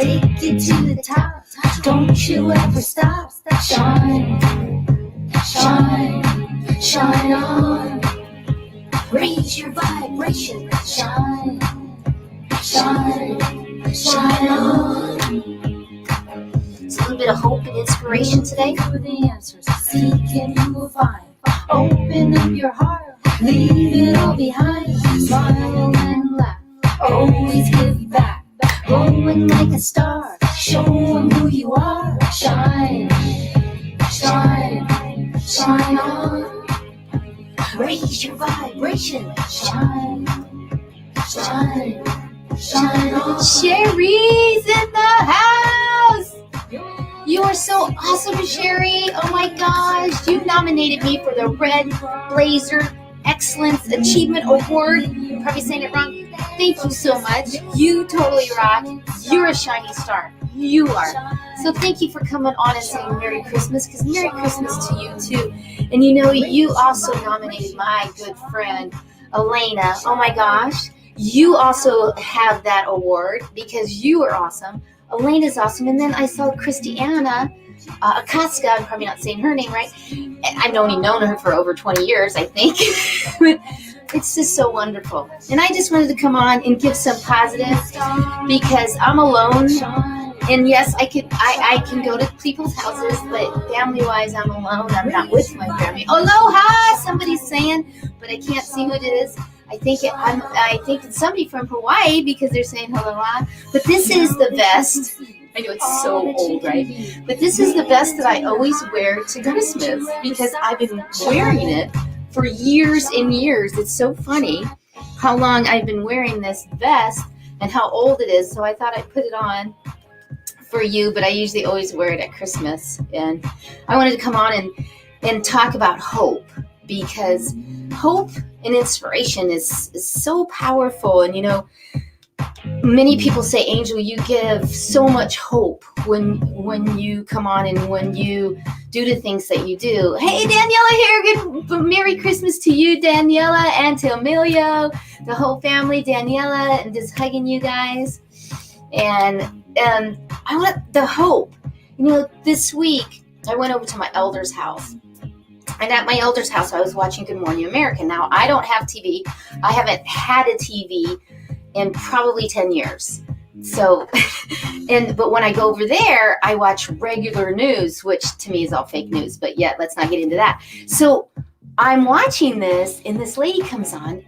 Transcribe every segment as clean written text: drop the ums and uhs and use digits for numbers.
take it to the top. Don't you ever stop. Shine, shine, shine on. Raise your vibration. Shine, shine, shine on. It's a little bit of hope and inspiration today. The answers seek and you will find. Open up your heart, leave it all behind. Smile and laugh, always give back. Glowing like a star, show them who you are. Shine, shine, shine on. Raise your vibration. Shine, shine, shine on. Sherry's in the house. You are so awesome, Sherry. Oh my gosh. You nominated me for the Red Blazer Excellence Achievement Award. I'm probably saying it wrong. Thank you so much. You totally rock. You're a shining star. You are. So thank you for coming on and saying Merry Christmas, because Merry Christmas to you too. And you know, you also nominated my good friend, Elena. Oh my gosh. You also have that award because you are awesome. Elena's awesome. And then I saw Christiana Akaska, I'm probably not saying her name right. I've only known her for over 20 years, I think. But it's just so wonderful. And I just wanted to come on and give some positive, because I'm alone. And yes, I can go to people's houses, but family-wise, I'm alone. I'm not with my family. Aloha, somebody's saying, but I can't see who it is. I think it's somebody from Hawaii, because they're saying aloha. But this is the vest. I know it's so old, right? But this is the vest that I always wear to Christmas, because I've been wearing it for years and years. It's so funny how long I've been wearing this vest and how old it is. So I thought I'd put it on for you, but I usually always wear it at Christmas. And I wanted to come on and talk about hope, because hope and inspiration is so powerful. And you know, many people say, Angel, you give so much hope when you come on and when you do the things that you do. Hey, Daniela here. Good Merry Christmas to you, Daniela, and to Emilio, the whole family. Daniela, and just hugging you guys. And I want the hope. You know, this week I went over to my elder's house. And at my elder's house, I was watching Good Morning America. Now, I don't have TV. I haven't had a TV in probably 10 years. So, but when I go over there, I watch regular news, which to me is all fake news, but yet let's not get into that. So I'm watching this, and this lady comes on,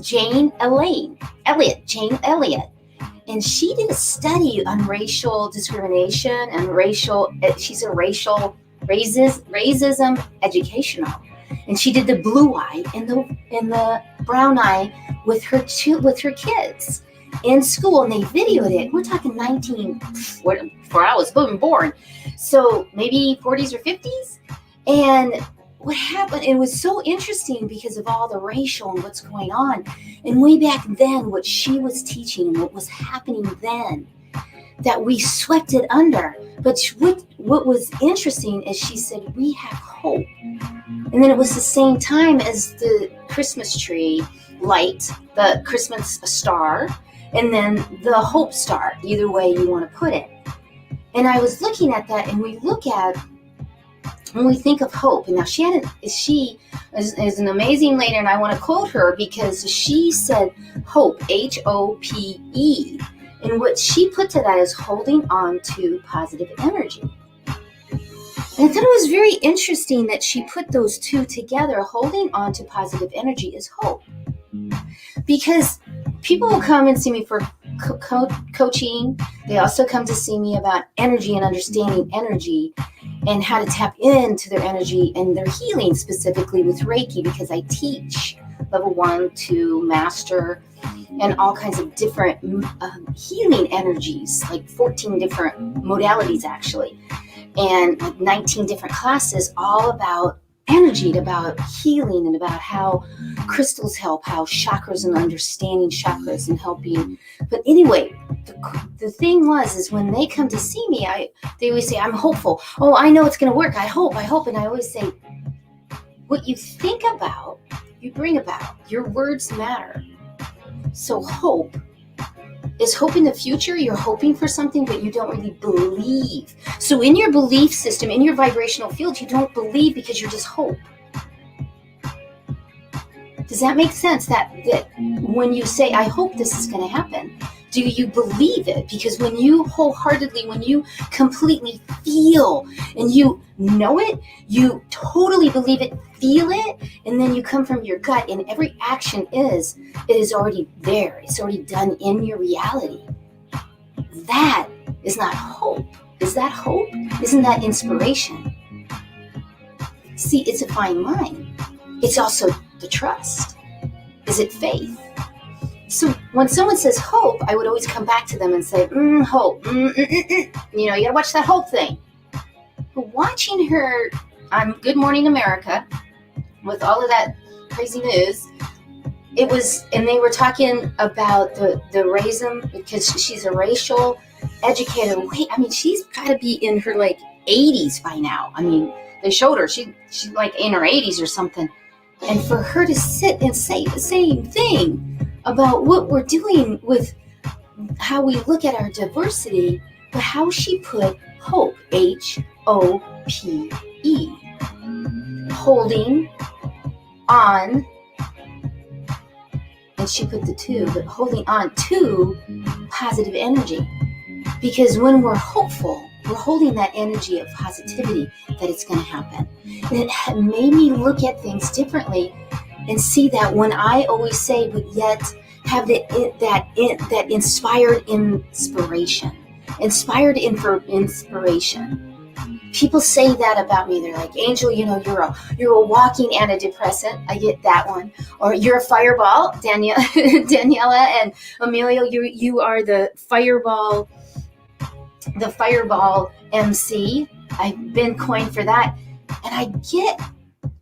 Jane Elliott. And she did a study on racial discrimination and she's a racial racism educational. And she did the blue eye and the brown eye with her kids in school, and they videoed it. We're talking before I was born, so maybe 40s or 50s. And what happened, it was so interesting because of all the racial and what's going on. And way back then, what she was teaching and what was happening then, that we swept it under. But what was interesting is she said, we have hope. And then it was the same time as the Christmas tree light, the Christmas star, and then the hope star, either way you want to put it. And I was looking at that, and when we think of hope, and now Shannon, she is an amazing lady, and I want to quote her because she said hope, H-O-P-E. And what she put to that is holding on to positive energy. And I thought it was very interesting that she put those two together. Holding on to positive energy is hope. Because people will come and see me for coaching. They also come to see me about energy and understanding energy and how to tap into their energy and their healing, specifically with Reiki, because I teach level 1 to master and all kinds of different healing energies, like 14 different modalities actually, and like 19 different classes, all about energy, about healing, and about how crystals help, how chakras and understanding chakras and helping. But anyway, the thing is when they come to see me, they always say, I'm hopeful. Oh, I know it's going to work. I hope. And I always say, what you think about, you bring about. Your words matter. So hope Is hope in the future? You're hoping for something, but you don't really believe. So in your belief system, in your vibrational field, you don't believe because you're just hope. Does that make sense? That when you say, I hope this is going to happen, do you believe it? Because when you wholeheartedly, when you completely feel and you know it, you totally believe it, feel it, and then you come from your gut, and every action it is already there. It's already done in your reality. That is not hope. Is that hope? Isn't that inspiration? See, it's a fine line. It's also the trust. Is it faith? So when someone says hope, I would always come back to them and say, hope. You gotta watch that hope thing. But watching her on Good Morning America with all of that crazy news, and they were talking about the racism, because she's a racial educator. She's gotta be in her 80s by now. They showed her, she's in her 80s or something. And for her to sit and say the same thing about what we're doing with how we look at our diversity, but how she put hope, HOPE, holding on, and she put the two, but holding on to positive energy. Because when we're hopeful, we're holding that energy of positivity that it's going to happen. And it made me look at things differently and see that when I always say, but yet have that inspired inspiration. People say that about me. They're like, Angel, you're a walking antidepressant. I get that one. Or you're a fireball, Daniela and Emilio. You are the fireball MC. I've been coined for that. And I get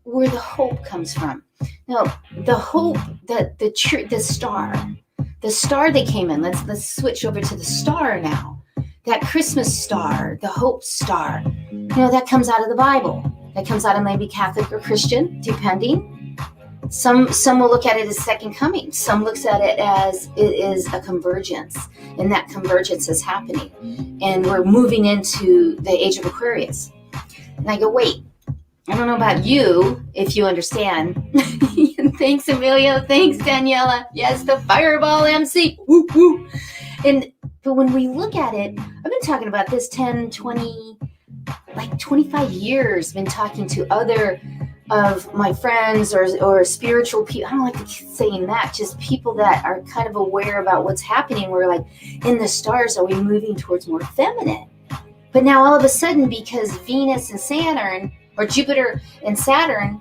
where the hope comes from. No, the hope, the star that came in. Let's switch over to the star now. That Christmas star, the hope star. That comes out of the Bible. That comes out of maybe Catholic or Christian, depending. Some will look at it as second coming. Some looks at it as it is a convergence, and that convergence is happening, and we're moving into the age of Aquarius. And I go, wait, I don't know about you, if you understand. Thanks, Emilio. Thanks, Daniela. Yes, the fireball MC. Woo, woo. But when we look at it, I've been talking about this 10, 20, 25 years, been talking to other of my friends or spiritual people. I don't like saying that, just people that are kind of aware about what's happening. We're in the stars, are we moving towards more feminine? But now all of a sudden, because Venus and Saturn, or Jupiter and Saturn,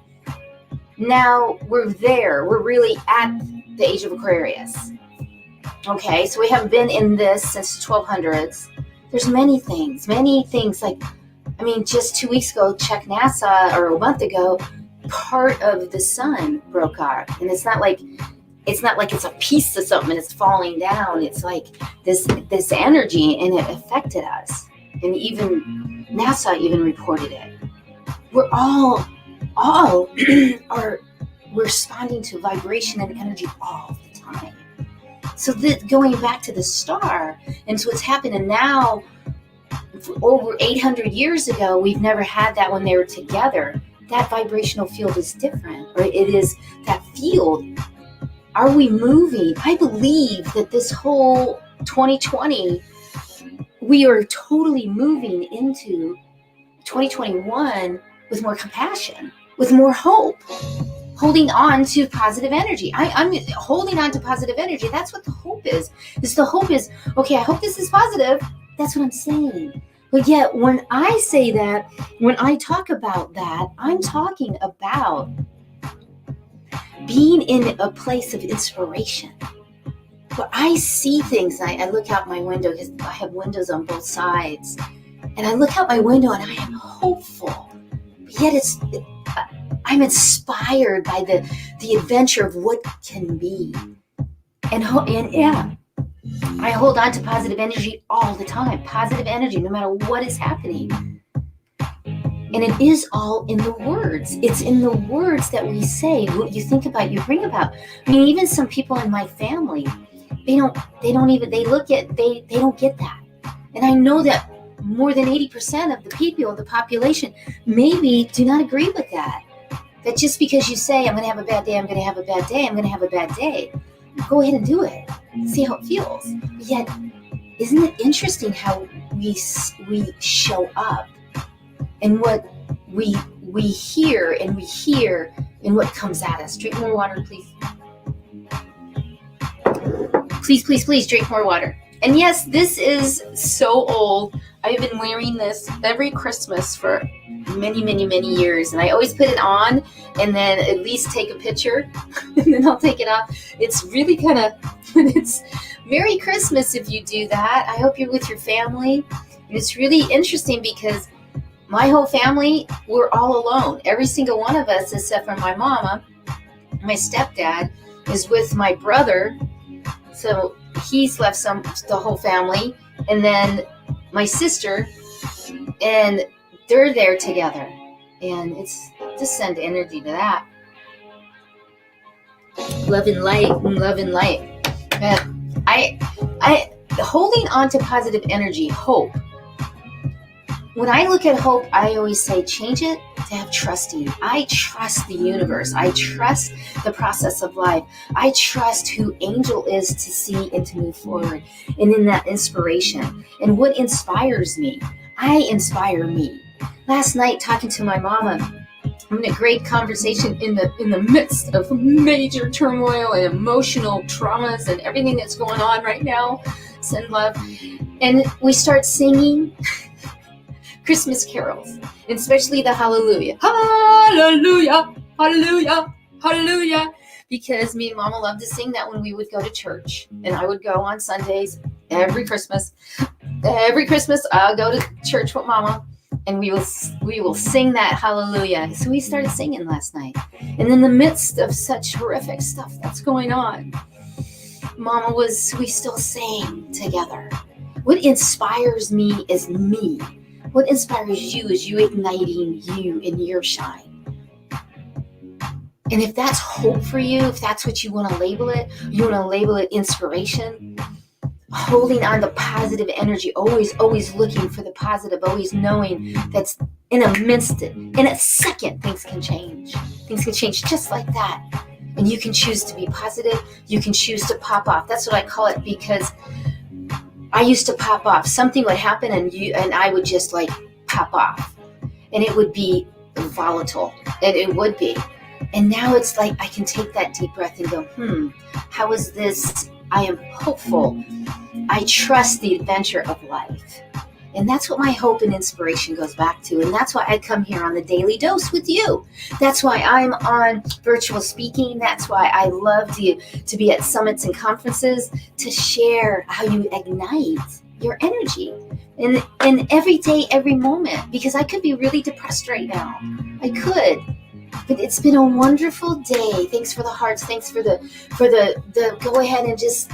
now we're there. We're really at the age of Aquarius. Okay, so we haven't been in this since the 1200s. There's many things just 2 weeks ago, check NASA, or a month ago, part of the sun broke off. And it's not like it's a piece of something and it's falling down. It's like this energy, and it affected us. And even NASA even reported it. We're all are responding to vibration and energy all the time. So going back to the star, and so what's happening now, over 800 years ago, we've never had that when they were together. That vibrational field is different, or it is that field. Are we moving? I believe that this whole 2020, we are totally moving into 2021 with more compassion, with more hope, holding on to positive energy. I'm holding on to positive energy. That's what the hope is. The hope is, okay, I hope this is positive. That's what I'm saying. But yet, when I say that, when I talk about that, I'm talking about being in a place of inspiration. Where I see things, I look out my window, because I have windows on both sides, and I look out my window and I am hopeful. But yet I'm inspired by the adventure of what can be. And yeah, I hold on to positive energy all the time. Positive energy, no matter what is happening. And it is all in the words. It's in the words that we say. What you think about, you bring about. Even some people in my family, they don't get that. And I know that more than 80% of the people, the population, maybe do not agree with that. That just because you say, I'm going to have a bad day, I'm going to have a bad day, I'm going to have a bad day, go ahead and do it. See how it feels. But yet, isn't it interesting how we show up and what we hear and what comes at us? Drink more water, please. Please drink more water. And yes, this is so old. I've been wearing this every Christmas for many years, and I always put it on and then at least take a picture and then I'll take it off. It's really it's Merry Christmas if you do that. I hope you're with your family. And it's really interesting because my whole family, we're all alone. Every single one of us, except for my mama, my stepdad, is with my brother. So he's left the whole family. And then my sister, and they're there together. And it's just send energy to that. Love and light. I holding on to positive energy, hope. When I look at hope, I always say change it to have trusting. I trust the universe. I trust the process of life. I trust who Angel is to see and to move forward. And in that inspiration. And what inspires me? I inspire me. Last night, talking to my mama, I'm in a great conversation in the midst of major turmoil and emotional traumas and everything that's going on right now. Send love. And we start singing Christmas carols, and especially the Hallelujah. Hallelujah, Hallelujah, Hallelujah. Because me and Mama loved to sing that when we would go to church. And I would go on Sundays every Christmas. Every Christmas, I'll go to church with Mama. And we will sing that Hallelujah. So we started singing last night. And in the midst of such horrific stuff that's going on, we still sang together. What inspires me is me. What inspires you is you igniting you in your shine. And if that's hope for you, if that's what you want to label it, inspiration, holding on to positive energy, always looking for the positive, always knowing that's in a second, things can change. Things can change just like that. And you can choose to be positive. You can choose to pop off. That's what I call it, because I used to pop off. Something would happen and I would just like pop off. And it would be volatile. And it would be. And now it's like I can take that deep breath and go, how is this? I am hopeful. I trust the adventure of life. And that's what my hope and inspiration goes back to. And that's why I come here on the Daily Dose with you. That's why I'm on virtual speaking. That's why I love to be at summits and conferences to share how you ignite your energy. And every day, every moment, because I could be really depressed right now. I could. But it's been a wonderful day. Thanks for the hearts. Thanks for the go ahead and just,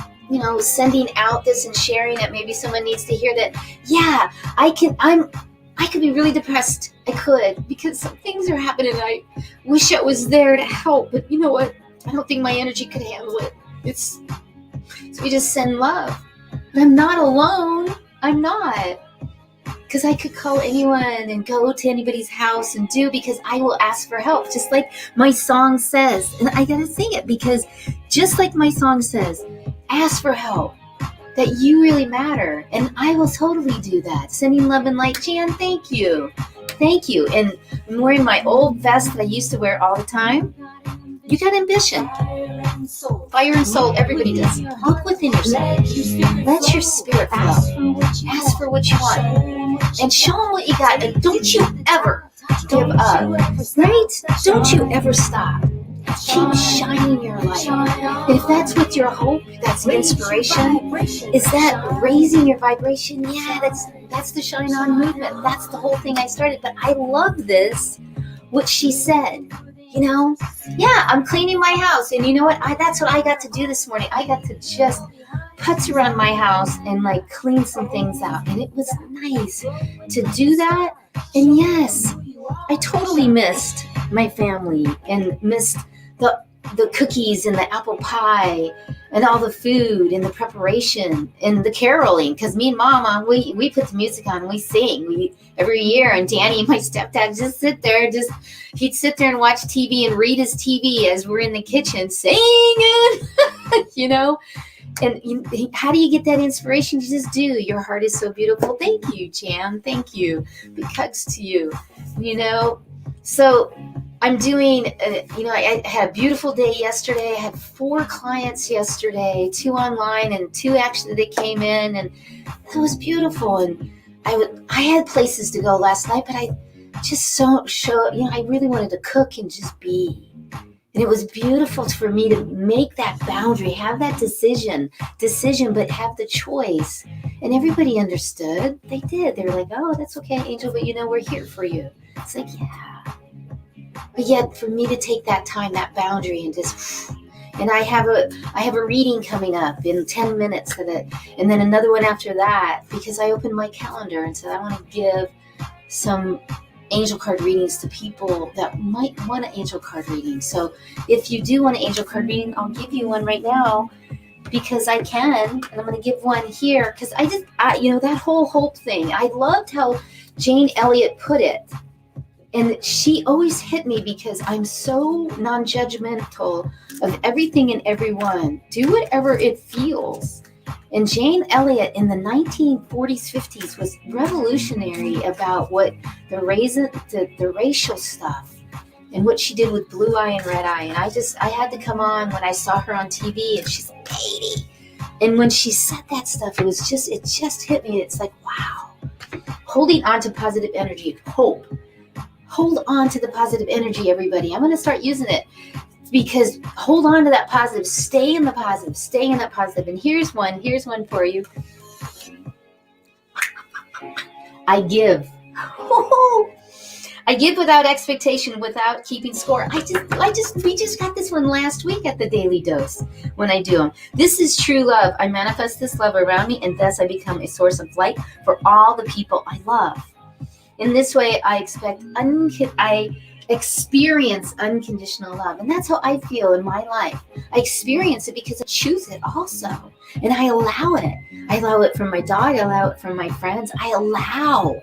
sending out this and sharing it. Maybe someone needs to hear that. Yeah, I could be really depressed. I could, because some things are happening. I wish I was there to help, but you know what? I don't think my energy could handle it. So we just send love. But I'm not alone. I'm not. Because I could call anyone and go to anybody's house and because I will ask for help, just like my song says. And I gotta sing it because just like my song says, ask for help, that you really matter. And I will totally do that. Sending love and light. Jan, thank you. Thank you. And I'm wearing my old vest that I used to wear all the time. You got ambition. Fire and soul, everybody does. Look within yourself. Let your spirit flow. Ask for what you want. And show them what you got. And don't you ever give up. Right? Don't you ever stop. Keep shining your light. And if that's with your hope, that's inspiration. Is that raising your vibration? Yeah, that's the Shine On movement. That's the whole thing I started. But I love this, what she said. Yeah, I'm cleaning my house. And you know what? That's what I got to do this morning. I got to just putz around my house and clean some things out. And it was nice to do that. And yes, I totally missed my family and missed the cookies and the apple pie and all the food and the preparation and the caroling. Because me and Mama, we put the music on and we sing every year. And Danny, my stepdad, he'd sit there and watch TV and read his TV as we're in the kitchen singing, you know. And how do you get that inspiration? You just do. Your heart is so beautiful. Thank you, Jan. Thank you. Big hugs to you. You know, so I'm doing, I had a beautiful day yesterday. I had 4 clients yesterday, 2 online and 2 actually that came in, and that was beautiful. And I had places to go last night, but I just I really wanted to cook and just be. And it was beautiful for me to make that boundary, have that decision, but have the choice. And everybody understood. They did. They were like, oh, that's okay, Angel, but we're here for you. It's like, yeah. But yet for me to take that time, that boundary, and just, and I have a reading coming up in 10 minutes of it, and then another one after that, because I opened my calendar and said I want to give some angel card readings to people that might want an angel card reading. So if you do want an angel card reading, I'll give you one right now because I can, and I'm going to give one here because that whole hope thing. I loved how Jane Elliott put it. And she always hit me because I'm so non-judgmental of everything and everyone. Do whatever it feels. And Jane Elliott in the 1940s, 50s was revolutionary about what the racial stuff and what she did with Blue Eye and Red Eye. And I had to come on when I saw her on TV, and she's 80. And when she said that stuff, it just hit me. It's like, wow. Holding on to positive energy, hope. Hold on to the positive energy, everybody. I'm going to start using it because hold on to that positive. Stay in the positive. Stay in that positive. And here's one for you. I give. I give without expectation, without keeping score. We just got this one last week at the Daily Dose when I do them. This is true love. I manifest this love around me, and thus I become a source of light for all the people I love. In this way, I experience unconditional love. And that's how I feel in my life. I experience it because I choose it also. And I allow it. I allow it from my dog. I allow it from my friends. I allow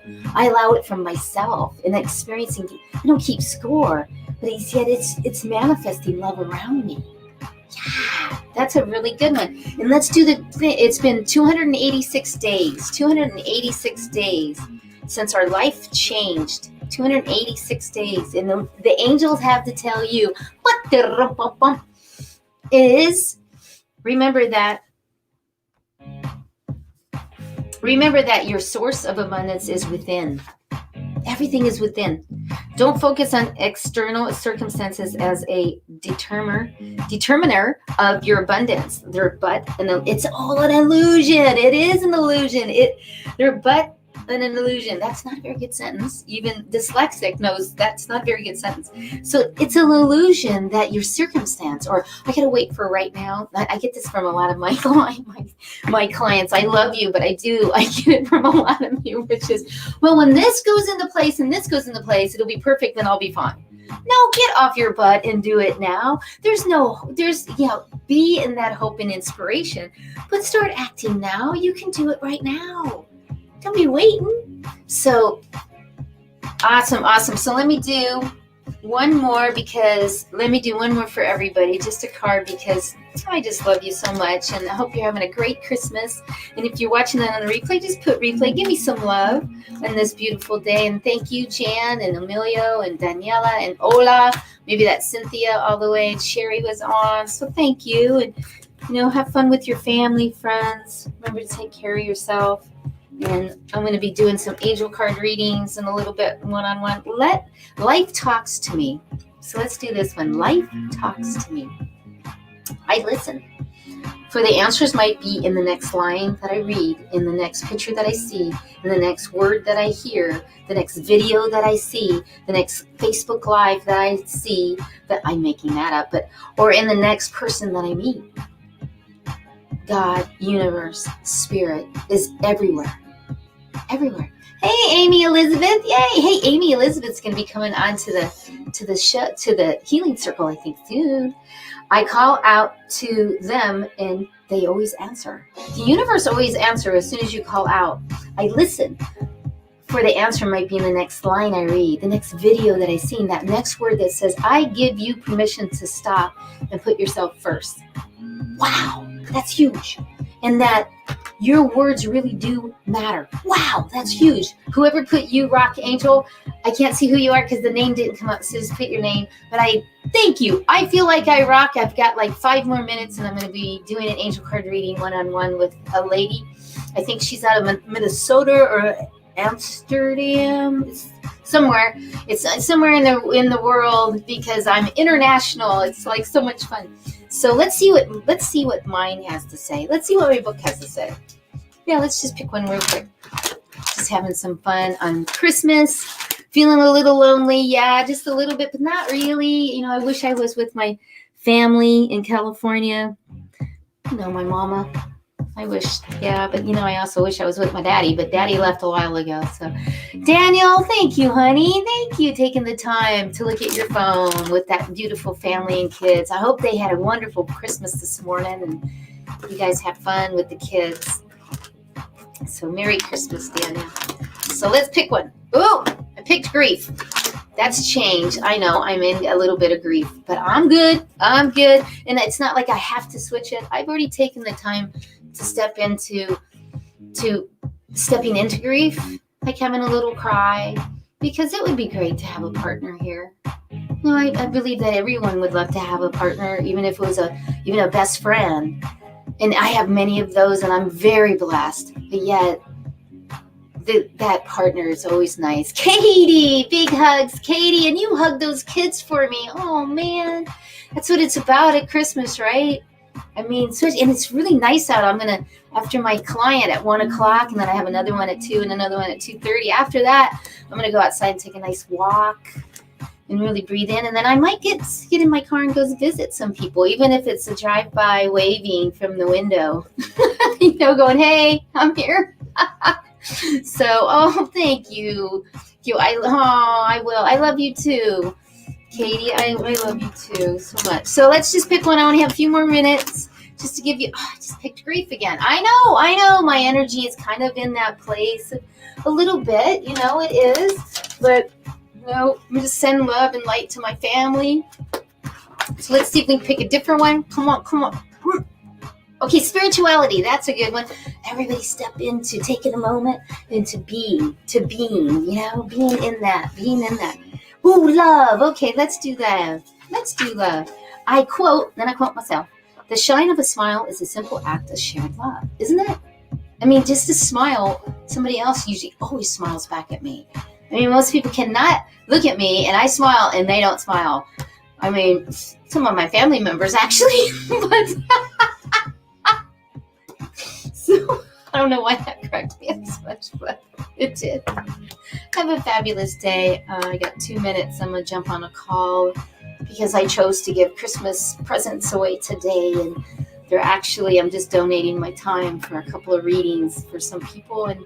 it from myself. And experiencing, I don't keep score, but yet it's manifesting love around me. Yeah, that's a really good one. And let's do it's been 286 days since our life changed. 286 days. And the angels have to tell you what is, remember that your source of abundance is within. Everything is within. Don't focus on external circumstances as a determiner of your abundance. It's all an illusion. It is an illusion. An illusion. That's not a very good sentence. Even dyslexic knows that's not a very good sentence. So it's an illusion that your circumstance, or I gotta wait for right now. I get this from a lot of my clients. I love you, but I get it from a lot of you, which is, well, when this goes into place and this goes into place, it'll be perfect, then I'll be fine. No, get off your butt and do it now. Be in that hope and inspiration, but start acting now. You can do it right now. Don't be waiting. So awesome. So let me do one more for everybody, just a card, because I just love you so much, and I hope you're having a great Christmas. And if you're watching that on the replay, just put replay. Give me some love on this beautiful day. And thank you, Jan and Emilio and Daniela and Ola. Maybe that's Cynthia all the way. And Sherry was on. So thank you. And, have fun with your family, friends. Remember to take care of yourself. And I'm going to be doing some angel card readings and a little bit one-on-one. Life talks to me. So let's do this one. Life talks to me. I listen. For the answers might be in the next line that I read, in the next picture that I see, in the next word that I hear, the next video that I see, the next Facebook Live that I see, that I'm making that up, or in the next person that I meet. God, universe, spirit is everywhere. Everywhere. Hey, Amy Elizabeth. Yay. Hey, Amy Elizabeth's going to be coming on to to the healing circle, I think soon. I call out to them and they always answer. The universe always answers as soon as you call out. I listen for the answer might be in the next line I read, the next video that I see, that next word that says, I give you permission to stop and put yourself first. Wow, that's huge. And that your words really do matter. Wow, that's huge. Whoever put you, Rock Angel, I can't see who you are because the name didn't come up, so just put your name. But I thank you. I feel like I rock. I've got like 5 more minutes and I'm going to be doing an angel card reading one-on-one with a lady. I think she's out of Minnesota or Amsterdam, somewhere. It's somewhere in the world because I'm international. It's like so much fun. So let's see what mine has to say. Let's see what my book has to say. Yeah, let's just pick one real quick. Just having some fun on Christmas. Feeling a little lonely. Yeah, just a little bit, but not really. You know, I wish I was with my family in California. You know, my mama. I wish, yeah, but you know, I also wish I was with my daddy, but daddy left a while ago. So Daniel, thank you, honey. Thank you taking the time to look at your phone with that beautiful family and kids. I hope they had a wonderful Christmas this morning and you guys had fun with the kids. So Merry Christmas, Daniel. So let's pick one. Oh, I picked grief. That's change. I know I'm in a little bit of grief, but I'm good. I'm good. And it's not like I have to switch it. I've already taken the time to stepping into grief, like having a little cry, because it would be great to have a partner here. You know, I believe that everyone would love to have a partner, even if it was even a best friend. And I have many of those, and I'm very blessed. But yet, that partner is always nice. Katie, big hugs, Katie, and you hug those kids for me. Oh man, that's what it's about at Christmas, right? I mean, and it's really nice out. I'm going to, after my client at 1 o'clock, and then I have another one at 2 and another one at 2:30. After that, I'm going to go outside and take a nice walk and really breathe in. And then I might get in my car and go visit some people, even if it's a drive-by waving from the window, you know, going, hey, I'm here. So, oh, thank you. I will. I love you too. Katie, I love you too so much. So let's just pick one. I only have a few more minutes just to give you, I just picked grief again. I know my energy is kind of in that place a little bit, you know, it is, but you know, I'm just sending love and light to my family. So let's see if we can pick a different one. Come on. Okay, spirituality, that's a good one. Everybody step into taking a moment into being, you know, being in that. Ooh, love. Okay, let's do that. Let's do love. I quote myself. The shine of a smile is a simple act of shared love, isn't it? I mean, just to smile, somebody else usually always smiles back at me. I mean, most people cannot look at me and I smile and they don't smile. I mean, some of my family members actually, but so I don't know why that cracked me up so much, but it did. Have a fabulous day. I got 2 minutes. I'm going to jump on a call because I chose to give Christmas presents away today. And I'm just donating my time for a couple of readings for some people. And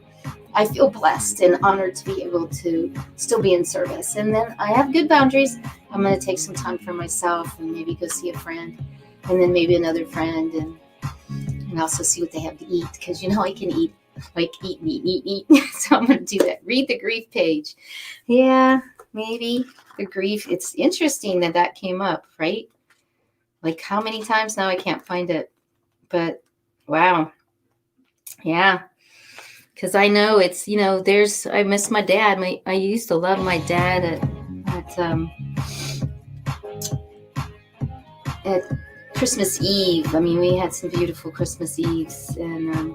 I feel blessed and honored to be able to still be in service. And then I have good boundaries. I'm going to take some time for myself and maybe go see a friend and then maybe another friend and also see what they have to eat, because you know I can eat, like eat. So I'm going to do that. Read the grief page. Yeah, maybe the grief. It's interesting that came up, right? Like how many times now? I can't find it, but wow. Yeah, because I know it's, you know, I miss my dad. I used to love my dad at Christmas Eve. I mean, we had some beautiful Christmas Eves, and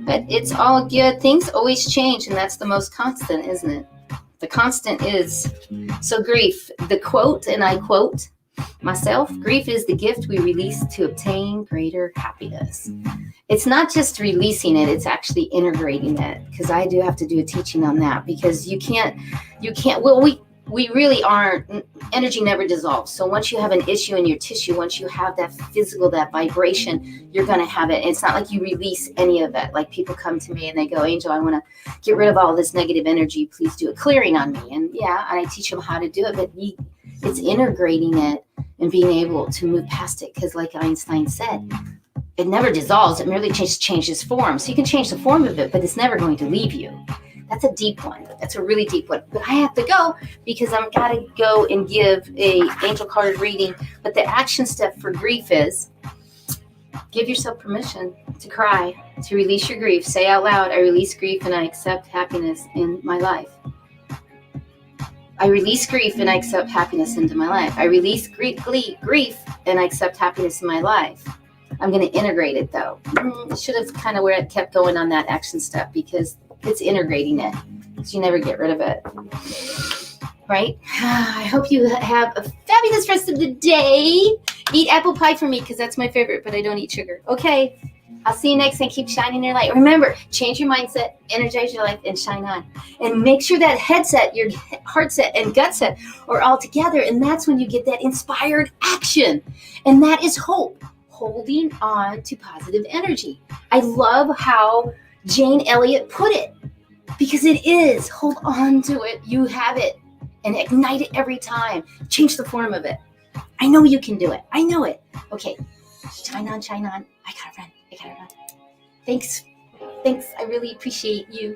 but it's all good. Things always change, and that's the most constant, isn't it? The constant is, so grief, the quote, and I quote myself, grief is the gift we release to obtain greater happiness. It's not just releasing it, it's actually integrating it, because I do have to do a teaching on that, because you can't, we really aren't, energy never dissolves. So once you have an issue in your tissue, once you have that physical, that vibration, you're going to have it. It's not like you release any of it. Like people come to me and they go, Angel, I want to get rid of all this negative energy. Please do a clearing on me. And yeah, and I teach them how to do it, but it's integrating it and being able to move past it. Because like Einstein said, it never dissolves. It merely changes form. So you can change the form of it, but it's never going to leave you. That's a deep one. That's a really deep one. But I have to go because I've got to go and give a angel card reading. But the action step for grief is give yourself permission to cry, to release your grief. Say out loud, I release grief and I accept happiness in my life. I release grief and I accept happiness into my life. I release grief and I accept happiness in my life. I'm going to integrate it though. It should have kind of where it kept going on that action step because it's integrating it. So you never get rid of it. Right? I hope you have a fabulous rest of the day. Eat apple pie for me because that's my favorite, but I don't eat sugar. Okay. I'll see you next time. Keep shining your light. Remember, change your mindset, energize your life, and shine on. And make sure that headset, your heart set, and gut set are all together. And that's when you get that inspired action. And that is hope. Holding on to positive energy. I love how Jane Elliott put it because it is. Hold on to it. You have it and ignite it every time. Change the form of it. I know you can do it. I know it. Okay. Shine on, shine on. I gotta run. Thanks. I really appreciate you.